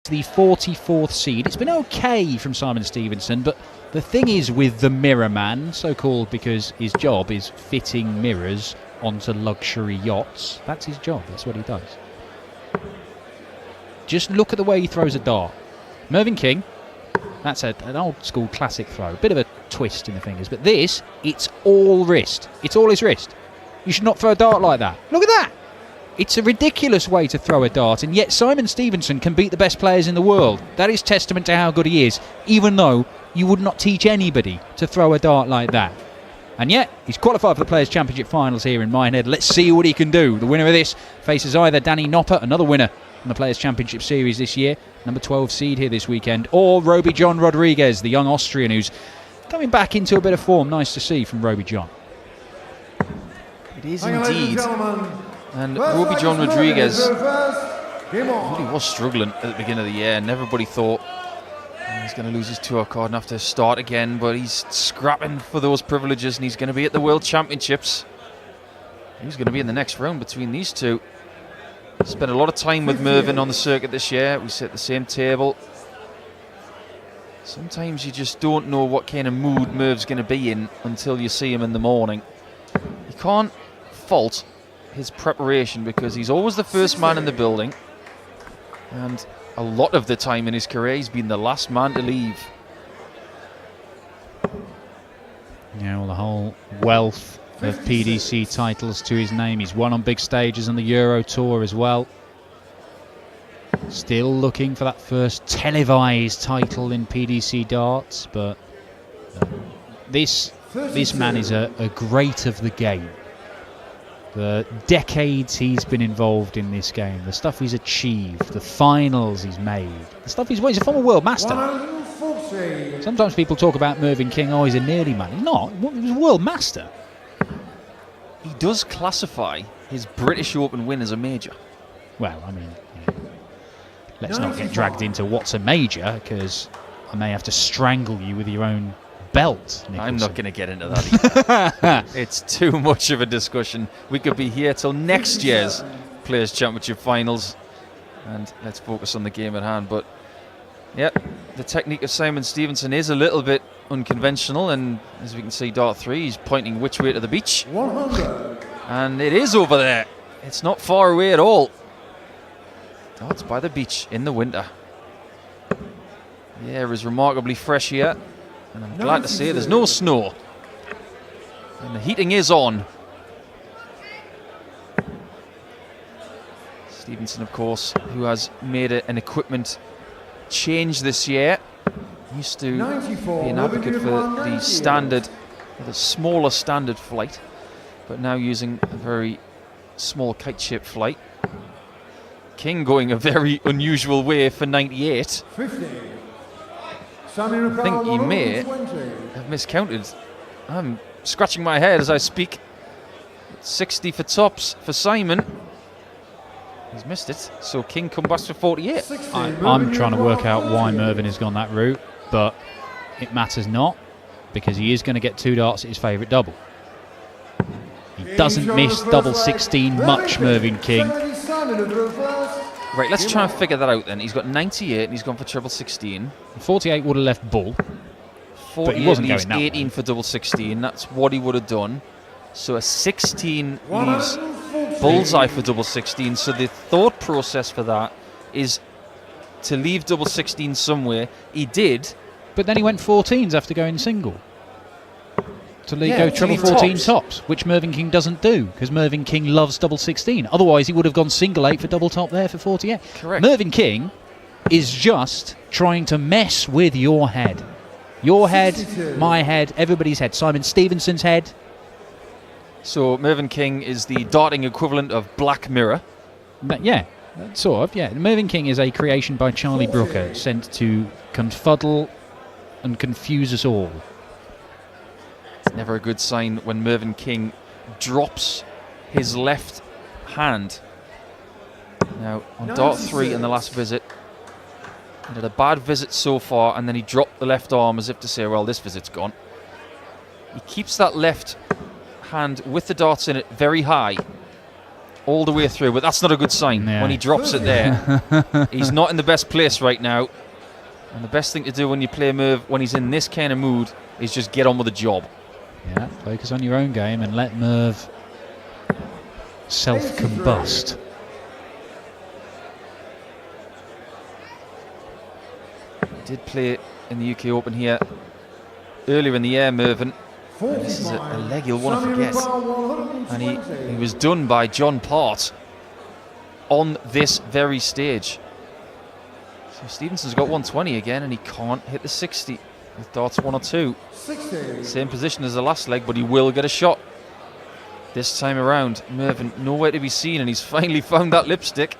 the 44th seed. It's been okay from Simon Stevenson, but the thing is with the Mirror Man, so-called because his job is fitting mirrors onto luxury yachts. That's his job. That's what he does. Just look at the way he throws a dart. Mervyn King, that's an old-school classic throw. Bit of a twist in the fingers. But this, it's all wrist. It's all his wrist. You should not throw a dart like that. Look at that. It's a ridiculous way to throw a dart, and yet Simon Stevenson can beat the best players in the world. That is testament to how good he is, even though you would not teach anybody to throw a dart like that. And yet, he's qualified for the Players' Championship finals here in Minehead. Let's see what he can do. The winner of this faces either Danny Nopper, another winner in the Players' Championship Series this year, number 12 seed here this weekend, or Roby John Rodriguez, the young Austrian who's coming back into a bit of form. Nice to see from Roby John. It is indeed. And Roby John Rodriguez really was struggling at the beginning of the year, and everybody thought he's going to lose his tour card and have to start again, but he's scrapping for those privileges, and he's going to be at the World Championships. He's going to be in the next round between these two. Spent a lot of time with Mervyn on the circuit this year. We sit at the same table. Sometimes you just don't know what kind of mood Merv's going to be in until you see him in the morning. You can't fault his preparation because he's always the first man in the building, and a lot of the time in his career he's been the last man to leave. Yeah, well, the whole wealth of PDC titles to his name. He's won on big stages on the Euro Tour as well. Still looking for that first televised title in PDC darts, but this man is a great of the game. The decades he's been involved in this game, the stuff he's achieved, the finals he's made, the stuff he's a former world master. Sometimes people talk about Mervyn King, oh, he's a nearly man. He's not. He was a world master. He does classify his British Open win as a major. Well, I mean, let's not get dragged into what's a major, because I may have to strangle you with your own belt, Nicholson. I'm not going to get into that either. It's too much of a discussion. We could be here till next year's Players' Championship finals, and let's focus on the game at hand. But yeah, the technique of Simon Stevenson is a little bit unconventional, and as we can see, dart 3, he's pointing which way to the beach. 100. And it is over there. It's not far away at all. Oh, it's by the beach in the winter. The air is remarkably fresh here, and I'm glad to say there's no snow. And the heating is on. Stevenson, of course, who has made an equipment change this year. Used to be an advocate for the standard, the smaller standard flight, but now using a very small kite-shaped flight. King going a very unusual way for 98. 50. I think he may have miscounted. I'm scratching my head as I speak. 60 for tops for Simon. He's missed it, so King comes back for 48. I'm trying to work out why Mervyn has gone that route, but it matters not, because he is going to get 2 darts at his favourite double. He doesn't miss double 16 much, Mervyn King. Right, let's try and figure that out then. He's got 98 and he's gone for treble 16. 48 would have left bull, 48 but he wasn't leaves going that 18 way. for double 16. That's what he would have done. So a 16 leaves bullseye for double 16. So the thought process for that is to leave double 16 somewhere. He did. But then he went 14s after going single. To Yeah, go treble leave 14 tops. tops, which Mervyn King doesn't do, because Mervyn King loves double 16. Otherwise, he would have gone single 8 for double top there for 48. Correct. Mervyn King is just trying to mess with your head. Your head, 62. my head, everybody's head. Simon Stevenson's head. So Mervyn King is the darting equivalent of Black Mirror. Yeah, sort of, yeah. Mervyn King is a creation by Charlie Brooker, sent to confuddle and confuse us all. It's never a good sign when Mervyn King drops his left hand. Now, on dart 3 in the last visit, he had a bad visit so far, and then he dropped the left arm as if to say, well, this visit's gone. He keeps that left hand with the darts in it very high. all the way through, but that's not a good sign when he drops it there. He's not in the best place right now. And the best thing to do when you play Merv, when he's in this kind of mood, is just get on with the job. Yeah, focus on your own game and let Merv self-combust. Did play in the UK Open here earlier in the year, Mervyn. This is a leg you'll want to forget. And he was done by John Part on this very stage. So Stevenson's got 120 again, and he can't hit the 60 with darts 1 or 2. Same position as the last leg, but he will get a shot. This time around, Mervyn nowhere to be seen, and he's finally found that lipstick.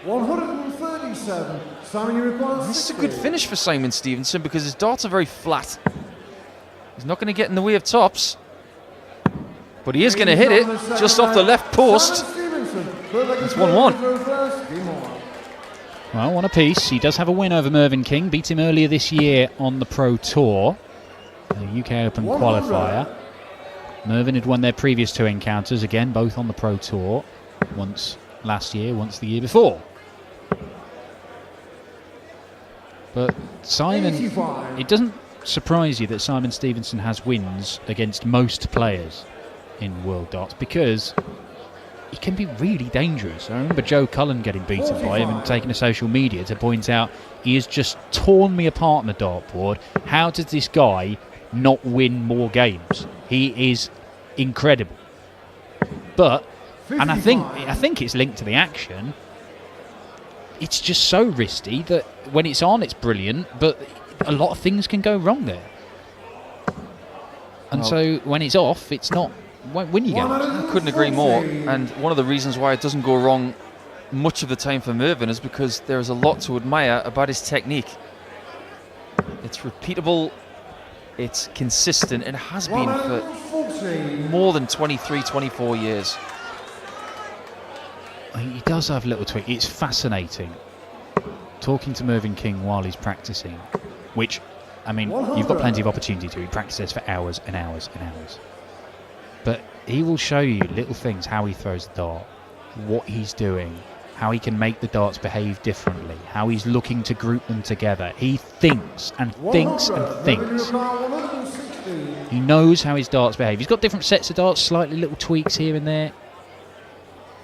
137. Simon, you require 60. This is a good finish for Simon Stevenson because his darts are very flat. He's not going to get in the way of tops, but he is going to hit it just off the left post. It's 1-1. Well, one apiece. He does have a win over Mervyn King. Beat him earlier this year on the Pro Tour, the UK Open qualifier. Mervyn had won their previous 2 encounters, again, both on the Pro Tour. Once last year, once the year before. But Simon, it doesn't surprise you that Simon Stevenson has wins against most players in World Darts because he can be really dangerous. I remember Joe Cullen getting beaten by him and taking to social media to point out he has just torn me apart on the dartboard. How does this guy not win more games? He is incredible. But, and I think it's linked to the action, it's just so risky that when it's on, it's brilliant, but a lot of things can go wrong there. And so when it's off, it's not winning games. I couldn't agree more. And one of the reasons why it doesn't go wrong much of the time for Mervyn is because there's a lot to admire about his technique. It's repeatable, it's consistent, and has been for more than 23, 24 years. He does have a little tweak. It's fascinating talking to Mervyn King while he's practicing, which, I mean, you've got plenty of opportunity to. He practices for hours and hours and hours. But he will show you little things, how he throws the dart, what he's doing, how he can make the darts behave differently, how he's looking to group them together. He thinks and thinks and thinks. He knows how his darts behave. He's got different sets of darts, slightly little tweaks here and there.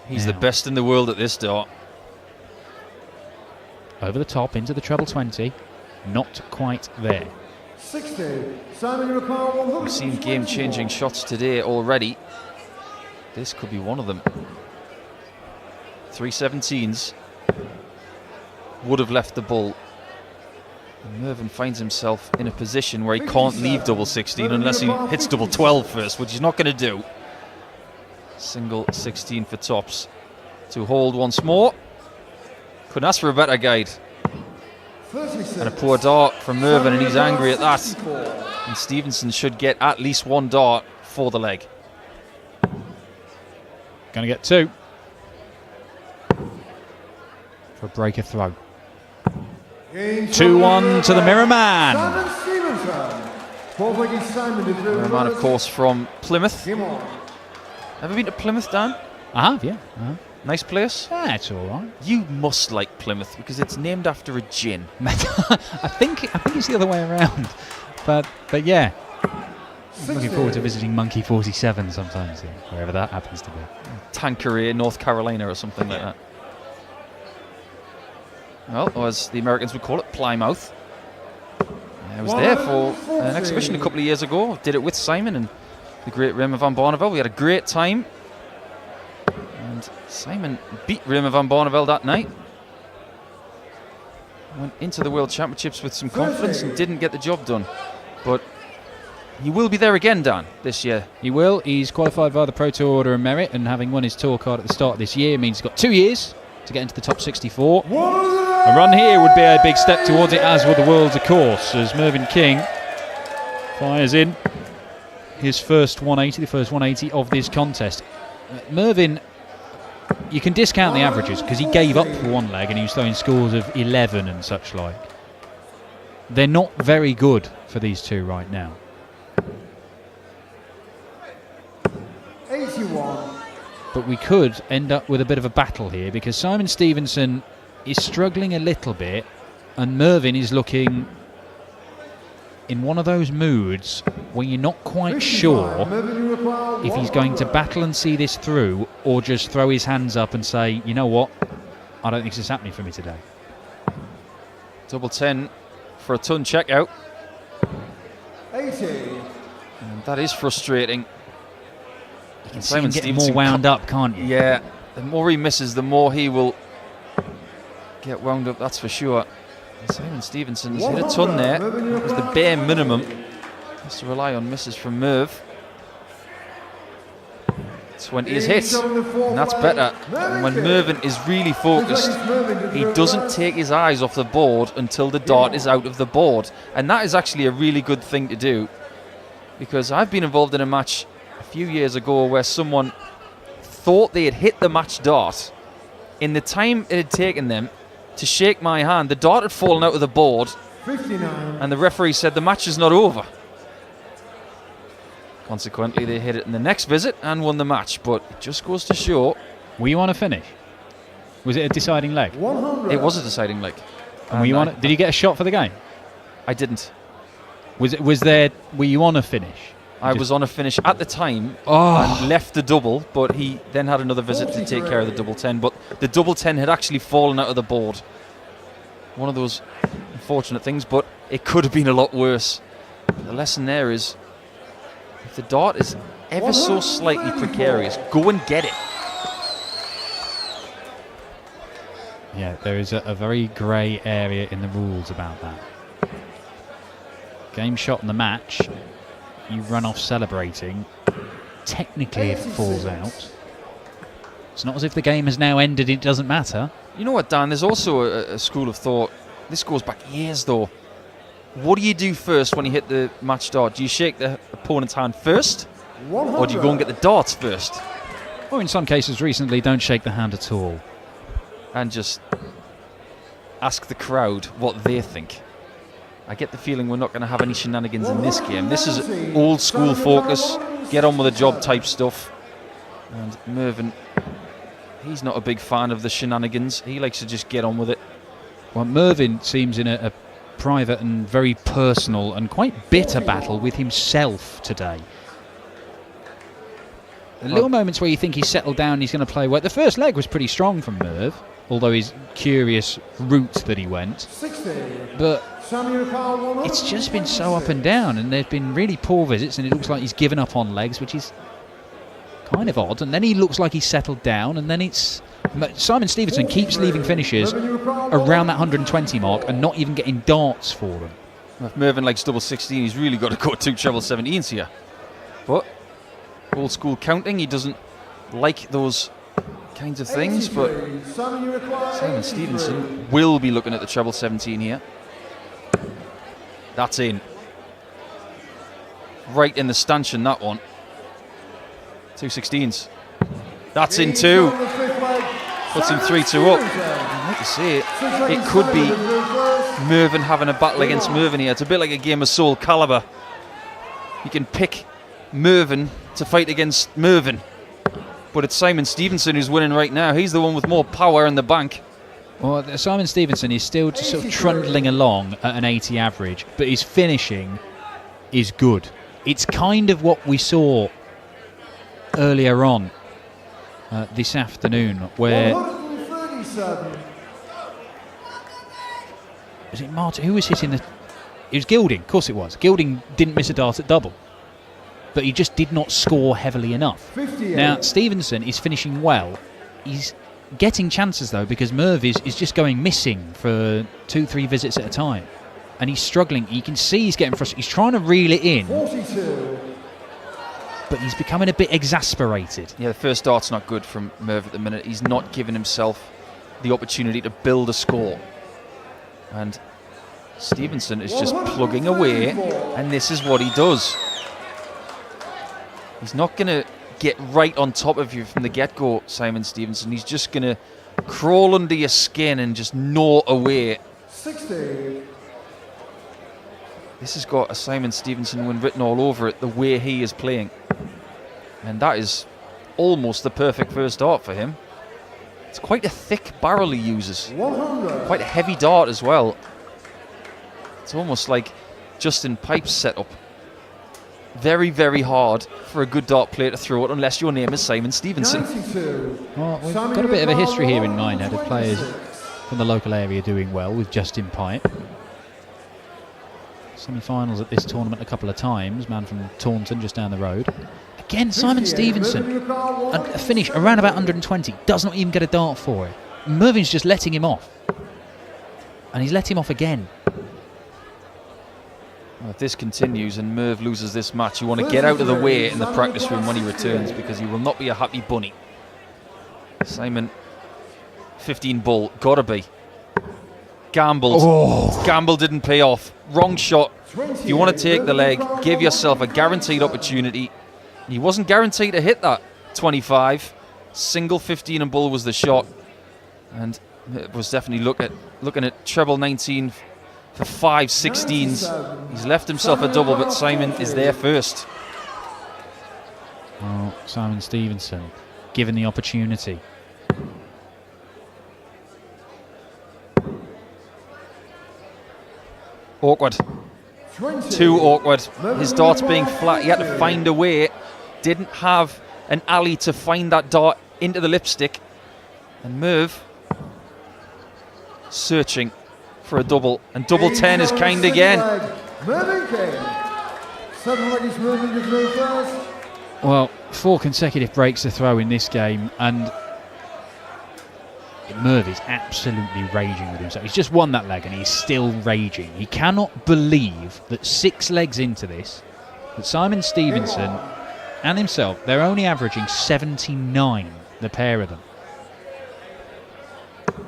He's the best in the world at this dart. Over the top, into the treble 20. Not quite there. 60. Simon, we've seen game-changing shots today already. This could be one of them. 317s would have left the bull. And Mervyn finds himself in a position where he can't leave double 16 unless he hits double 12 first, which he's not going to do. Single 16 for tops. To hold once more. Couldn't ask for a better guide. And a poor dart from Mervyn, and he's angry at that. And Stevenson should get at least 1 dart for the leg. Going to get 2. For a breaker throw. 2-1 to the Mirror Man. Mirror Man, of course, from Plymouth. Ever been to Plymouth, Dan? I have, yeah. Nice place? Yeah, it's all right. You must like Plymouth because it's named after a gin. I think it's the other way around. But yeah. I'm looking forward to visiting Monkey 47 sometimes, wherever that happens to be. Tanqueray, North Carolina or something like that. Well, or as the Americans would call it, Plymouth. I was there for an exhibition a couple of years ago. Did it with Simon and the great Raymond van Barneveld. We had a great time. And Simon beat Raymond van Barneveld that night. Went into the World Championships with some confidence and didn't get the job done. But he will be there again, Dan, this year. He will. He's qualified via the Pro Tour Order of Merit, and having won his tour card at the start of this year means he's got 2 years to get into the top 64. A run here would be a big step towards it, as would the Worlds, of course, as Mervyn King fires in his first 180, the first 180 of this contest. Mervyn, you can discount the averages because he gave up for 1 leg and he was throwing scores of 11 and such like. They're not very good for these two right now. 81. but we could end up with a bit of a battle here because Simon Stevenson is struggling a little bit and Mervyn is looking in one of those moods where you're not quite sure if he's going to battle and see this through or just throw his hands up and say, you know what, I don't think this is happening for me today. Double 10 for a ton check out. 80. And that is frustrating. You can see him getting more wound up, can't you? Yeah, the more he misses, the more he will get wound up, that's for sure. And Simon Stevenson's hit a ton there. That was the bare minimum. Has to rely on misses from Merv. 20 is hit, and that's better. And when Mervyn is really focused, he doesn't take his eyes off the board until the dart is out of the board. And that is actually a really good thing to do, because I've been involved in a match a few years ago where someone thought they had hit the match dart. In the time it had taken them to shake my hand, the dart had fallen out of the board, 59. and the referee said the match is not over. Consequently, they hit it in the next visit and won the match, but it just goes to show. Were you on a finish? Was it a deciding leg? 100. It was a deciding leg. And were you on it? Did you get a shot for the game? I didn't. Were you on a finish? I was on a finish at the time Oh. and left the double, but he then had another visit to take care of the double 10. But the double 10 had actually fallen out of the board. One of those unfortunate things, but it could have been a lot worse. The lesson there is, if the dart is ever so slightly precarious, go and get it. Yeah, there is a very grey area in the rules about that. Game shot in the match, you run off celebrating. Technically, if it falls out, it's not as if the game has now ended, it doesn't matter. You know what, Dan? There's also a school of thought. This goes back years, though. What do you do first when you hit the match dart? Do you shake the opponent's hand first, or do you go and get the darts first? Or in some cases recently, don't shake the hand at all. And just ask the crowd what they think. I get the feeling we're not going to have any shenanigans in this game. This is old school focus, get on with the job type stuff. And Mervyn, he's not a big fan of the shenanigans. He likes to just get on with it. Well, Mervyn seems in a private and very personal and quite bitter battle with himself today. Little moments where you think he's settled down, he's going to play well. The first leg was pretty strong from Merv, although his curious route that he went. 60. But it's just been so up and down, and there's been really poor visits, and it looks like he's given up on legs, which is kind of odd. And then he looks like he's settled down, and then it's Simon Stevenson keeps leaving finishes around that 120 mark and not even getting darts for them. If Mervyn likes double 16, he's really got to go 2 treble 17s here. But old school counting, he doesn't like those kinds of things, but Simon Stevenson will be looking at the treble 17 here. That's in. Right in the stanchion, that one. 2 16s. That's in too. Puts him 3-2 up. And like you say, it could be Mervyn having a battle against Mervyn here. It's a bit like a game of Soul Calibur. You can pick Mervyn to fight against Mervyn, but it's Simon Stevenson who's winning right now. He's the one with more power in the bank. Well, Simon Stevenson is still just sort of trundling along at an 80 average, but his finishing is good. It's kind of what we saw earlier on this afternoon, where was it Martin? Who was hitting the? It was Gilding, of course it was. Gilding didn't miss a dart at double, but he just did not score heavily enough. Now Stevenson is finishing well. He's getting chances though, because Merv is just going missing for 2-3 visits at a time, and he's struggling. You can see he's getting frustrated. He's trying to reel it in, 42. but he's becoming a bit exasperated. Yeah, the first dart's not good from Merv at the minute. He's not giving himself the opportunity to build a score. And Stevenson is just plugging away, and this is what he does. He's not going to get right on top of you from the get-go, Simon Stevenson. He's just going to crawl under your skin and just gnaw away. 60. This has got a Simon Stevenson win written all over it, the way he is playing. And that is almost the perfect first dart for him. It's quite a thick barrel he uses. 100. Quite a heavy dart as well. It's almost like Justin Pipe's setup. Very, very hard for a good dart player to throw it unless your name is Simon Stevenson. 92. Well, we've got a bit of a history here in Minehead of players from the local area doing well with Justin Pipe. Semi-finals at this tournament a couple of times. Man from Taunton just down the road. Again, Simon Stevenson. A finish around about 120. Does not even get a dart for it. Mervyn's just letting him off. And he's let him off again. Well, if this continues and Merv loses this match, you want to get out of the way in the practice room when he returns, because he will not be a happy bunny. Simon, 15 bull, gotta be. Gambled. Oh. Gamble didn't pay off. Wrong shot. If you want to take the leg, give yourself a guaranteed opportunity. He wasn't guaranteed to hit that 25. Single 15 and bull was the shot. And it was definitely looking at treble 19 for 5 16s. He's left himself a double, but Simon is there first. Oh, Simon Stevenson, given the opportunity. Awkward. Too awkward. His dart's being flat. He had to find a way. Didn't have an alley to find that dart into the lipstick. And Merv searching for a double. And double 10 is kind again. Mervyn King. 7 ladies Mervyn to throw first. Well, 4 consecutive breaks to throw in this game, and Merv is absolutely raging with himself. He's just won that leg and he's still raging. He cannot believe that 6 legs into this, that Simon Stevenson and himself, they're only averaging 79, the pair of them.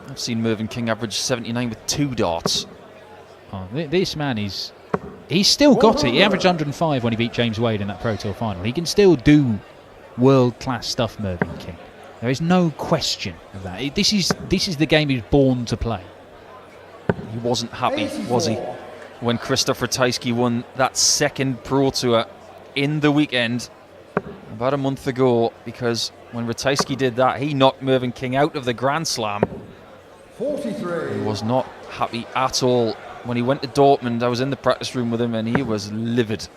I've seen Mervyn King average 79 with 2 darts. Oh, this man he's still got it. He averaged 105 when he beat James Wade in that Pro Tour final. He can still do world-class stuff, Mervyn King. There is no question of that. This is the game he's born to play. He wasn't happy, was he, when Krzysztof Ratajski won that second Pro Tour in the weekend about a month ago, because when Ratajski did that, he knocked Mervyn King out of the Grand Slam. 43. He was not happy at all. When he went to Dortmund, I was in the practice room with him and he was livid.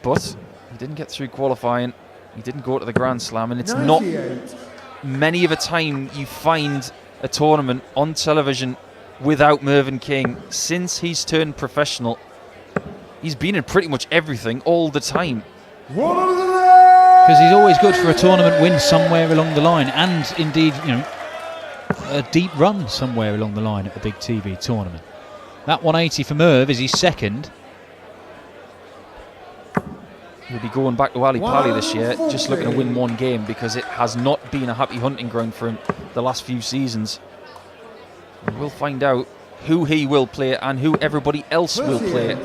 But he didn't get through qualifying. He didn't go to the Grand Slam, and it's 98. Not many of a time you find a tournament on television without Mervyn King. Since he's turned professional, he's been in pretty much everything all the time. Because he's always good for a tournament win somewhere along the line, and indeed, a deep run somewhere along the line at a big TV tournament. That 180 for Merv is his second. He'll be going back to Ali Pali this year, just looking to win 1 game, because it has not been a happy hunting ground for him the last few seasons. And we'll find out who he will play and who everybody else will play.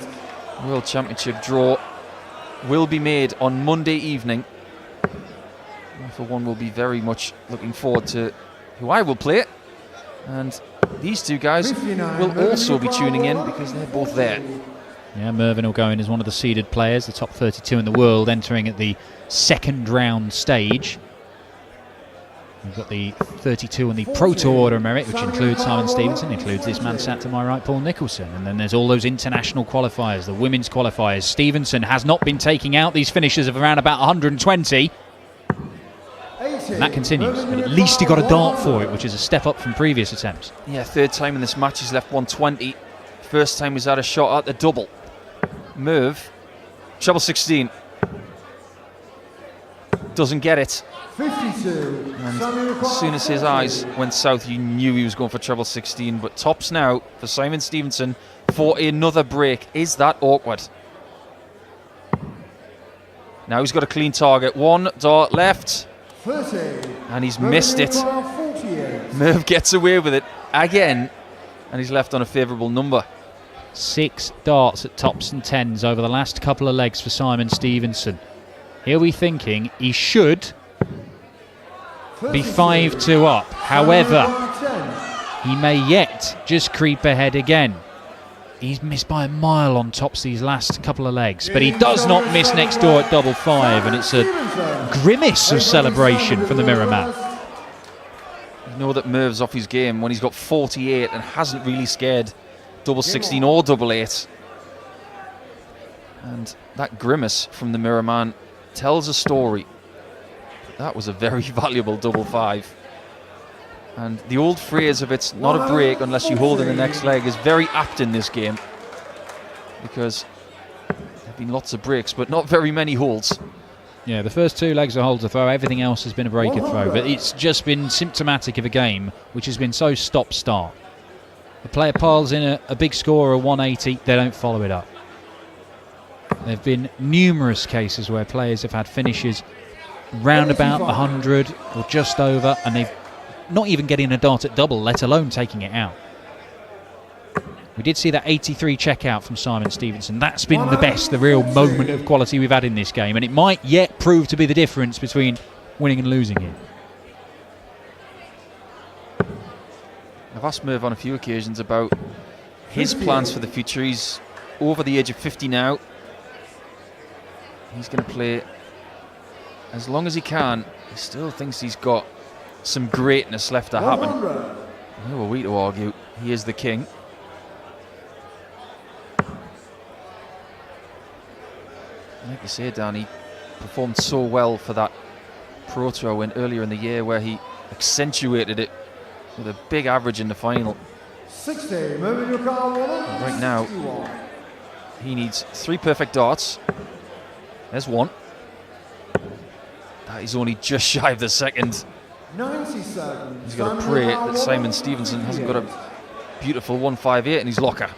World Championship draw will be made on Monday evening. I, for one, will be very much looking forward to who I will play. And these 2 guys will also be tuning in, because they're both there. Yeah, Mervyn will go in as one of the seeded players, the top 32 in the world, entering at the second round stage. We've got the 32 on the Pro Tour Order of Merit, which includes Simon Stevenson, includes this man sat to my right, Paul Nicholson. And then there's all those international qualifiers, the women's qualifiers. Stevenson has not been taking out these finishes of around about 120. And that continues, but at least he got a dart for it, which is a step up from previous attempts. Yeah, 3rd time in this match he's left 120. First time he's had a shot at the double. Merv, treble 16. Doesn't get it. 52. And as soon as his eyes went south, you knew he was going for treble 16. But tops now for Simon Stevenson for another break. Is that awkward? Now he's got a clean target. 1 dart left. 30. And he's missed it. Merv gets away with it again. And he's left on a favourable number. 6 darts at tops and 10s over the last couple of legs for Simon Stevenson. He'll be thinking he should be 5-2 up. However, he may yet just creep ahead again. He's missed by a mile on tops these last couple of legs, but he does not miss next door at double 5, and it's a grimace of celebration from the Mirror Man. You know that Merv's off his game when he's got 48 and hasn't really scared double 16 or double 8. And that grimace from the Mirror Man tells a story. That was a very valuable double 5. And the old phrase of it's not a break unless you hold in the next leg is very apt in this game, because there have been lots of breaks but not very many holds. Yeah, the first 2 legs are hold to throw, everything else has been a break and throw, but it's just been symptomatic of a game which has been so stop-start. The player piles in a big score of 180, they don't follow it up. There have been numerous cases where players have had finishes round about 100 or just over, and they've not even getting a dart at double, let alone taking it out. We did see that 83 checkout from Simon Stevenson. That's been the best, the real moment of quality we've had in this game, and it might yet prove to be the difference between winning and losing it. I've asked Merv on a few occasions about his plans for the future. He's over the age of 50 now. He's going to play as long as he can. He still thinks he's got some greatness left to happen. Who are we to argue? He is the king. Like you say, Dan, he performed so well for that Pro Tour win earlier in the year, where he accentuated it with a big average in the final. 60, right now, he needs 3 perfect darts. There's 1. That is only just shy of the second. 90 seconds. He's got to pray that Simon Stevenson hasn't got a beautiful 158 in his locker.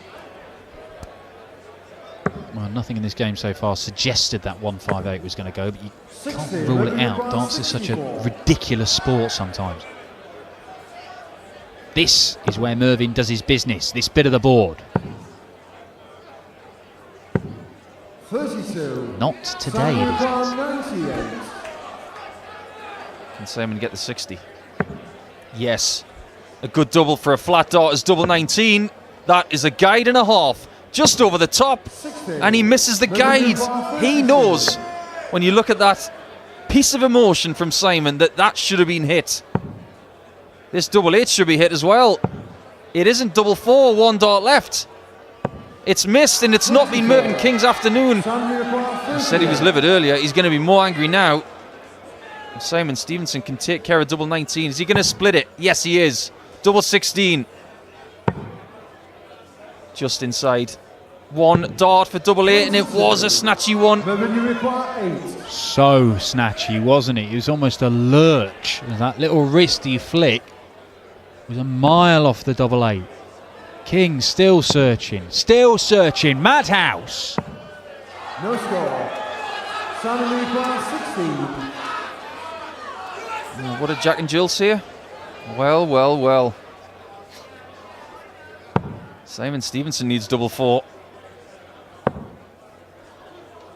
Well, nothing in this game so far suggested that 158 was going to go, but you can't rule it out. Darts is such a ridiculous sport sometimes. This is where Mervyn does his business, this bit of the board. 32. Not today, it is. Can Simon get the 60? Yes. A good double for a flat dart is double 19. That is a guide and a half. Just over the top. And he misses the guide. He knows, when you look at that piece of emotion from Simon, that should have been hit. This double 8 should be hit as well. It isn't double 4, 1 dart left. It's missed, and it's not been Mervyn King's afternoon. He said he was livid earlier. He's going to be more angry now. Simon Stevenson can take care of double 19. Is he going to split it? Yes, he is. Double 16. Just inside. 1 dart for double 8, and it was a snatchy one. So snatchy, wasn't it? It was almost a lurch. That little wristy flick was a mile off the double 8. King still searching. Madhouse. No score. Simon requires 16. What did Jack and Jill say? Well, well, well. Simon Stevenson needs double 4.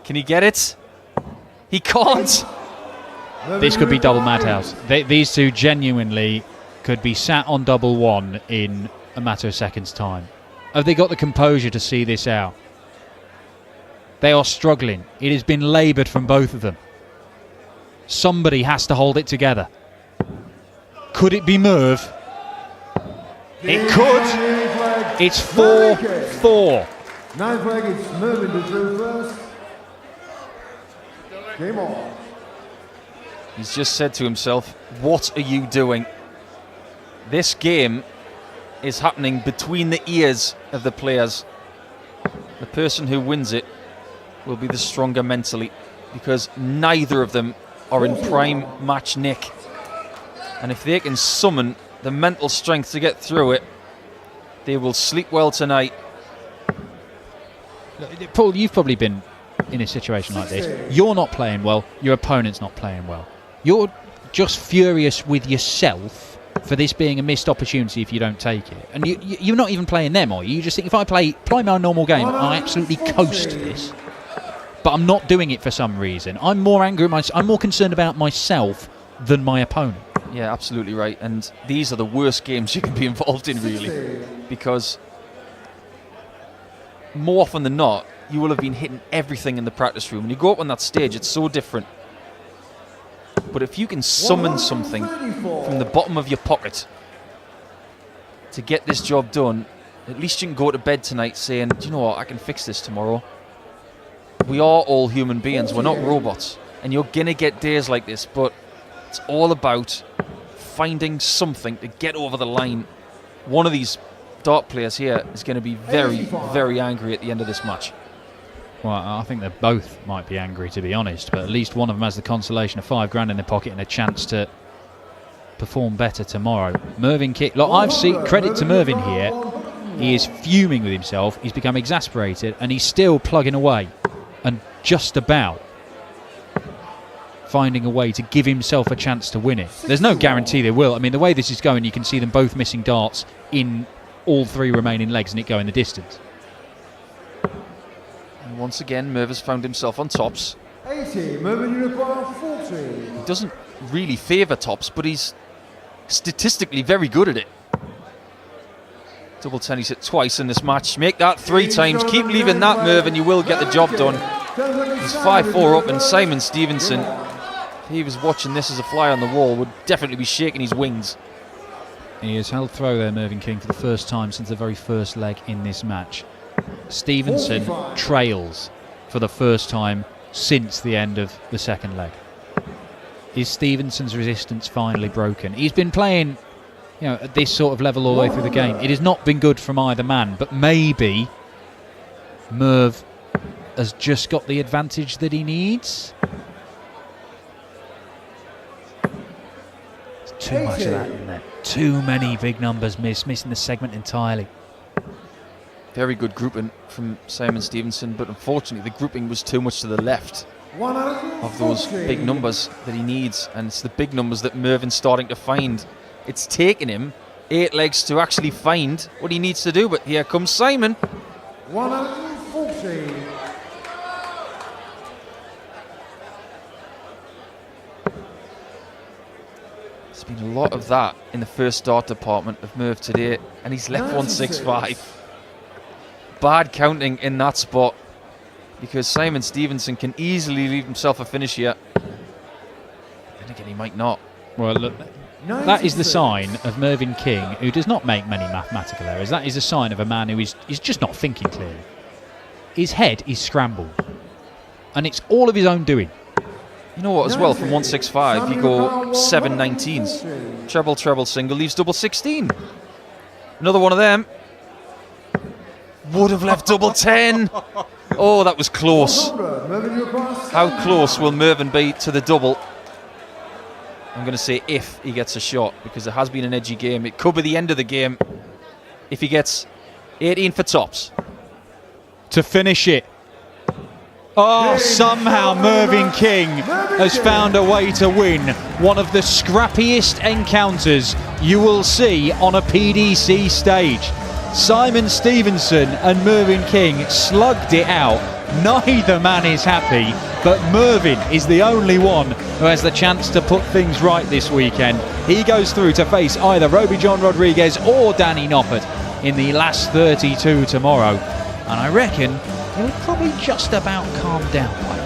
Can he get it? He can't. This could be double Madhouse. These two genuinely could be sat on double 1 in a matter of seconds' time. Have they got the composure to see this out? They are struggling. It has been laboured from both of them. Somebody has to hold it together. Could it be Merv? It could. It's 4-4. 9th leg, it's Mervyn to throw first. Game on. He's just said to himself, what are you doing? This game is happening between the ears of the players. The person who wins it will be the stronger mentally, because neither of them are in prime match nick. And if they can summon the mental strength to get through it, they will sleep well tonight. Paul, you've probably been in a situation like this. You're not playing well, your opponent's not playing well. You're just furious with yourself for this being a missed opportunity if you don't take it. And you're not even playing them, are you? You just think, if I play my normal game, I absolutely coast this. But I'm not doing it for some reason. I'm more angry at myself. I'm more concerned about myself than my opponent. Yeah, absolutely right. And these are the worst games you can be involved in, really, because more often than not, you will have been hitting everything in the practice room. When you go up on that stage, it's so different. But if you can summon something from the bottom of your pocket to get this job done, at least you can go to bed tonight saying, do you know what, I can fix this tomorrow. We are all human beings, we're not robots. And you're going to get days like this, but it's all about finding something to get over the line. One of these dart players here is going to be very, very angry at the end of this match. Well, I think they both might be angry, to be honest, but at least one of them has the consolation of £5 in their pocket and a chance to perform better tomorrow. Mervyn King, look, I've seen credit to Mervyn here. He is fuming with himself. He's become exasperated, and he's still plugging away and just about finding a way to give himself a chance to win it. There's no guarantee they will. I mean, the way this is going, you can see them both missing darts in all 3 remaining legs and it going the distance. And once again, Merv has found himself on tops. 80, Mervyn uniform 40. He doesn't really favour tops, but he's statistically very good at it. Double 10, he's hit twice in this match. Make that 3 times. Keep leaving that, Merv, and you will get the job done. He's 5-4 up, and Simon Stevenson, if he was watching this as a fly on the wall, would definitely be shaking his wings. He has held throw there, Mervyn King, for the first time since the very first leg in this match. Stevenson trails for the first time since the end of the second leg. Is Stevenson's resistance finally broken? He's been playing, you know, at this sort of level all the way through the game. It has not been good from either man, but maybe Merv has just got the advantage that he needs. There's too much of that in there. Too many big numbers missing the segment entirely. Very good grouping from Simon Stevenson, but unfortunately the grouping was too much to the left of those big numbers that he needs, and it's the big numbers that Mervyn's starting to find. It's taken him 8 legs to actually find what he needs to do, but here comes Simon. 140. There's been a lot of that in the first dart department of Merv today, and he's left 165. Bad counting in that spot, because Simon Stevenson can easily leave himself a finish here. Then again, he might not. Well, look, that is the sign of Mervyn King, who does not make many mathematical errors. That is a sign of a man who is just not thinking clearly. His head is scrambled, and it's all of his own doing. You know what, as well, from 165, you go 7 19s. Treble, treble, single, leaves double 16. Another one of them. Would have left double 10. Oh, that was close. How close will Mervyn be to the double? I'm going to say if he gets a shot, because it has been an edgy game. It could be the end of the game if he gets 18 for tops. To finish it. Oh, somehow Mervyn King has found a way to win one of the scrappiest encounters you will see on a PDC stage. Simon Stevenson and Mervyn King slugged it out. Neither man is happy, but Mervyn is the only one who has the chance to put things right this weekend. He goes through to face either Roby John Rodriguez or Danny Noppert in the last 32 tomorrow. And I reckon he'll probably just about calm down by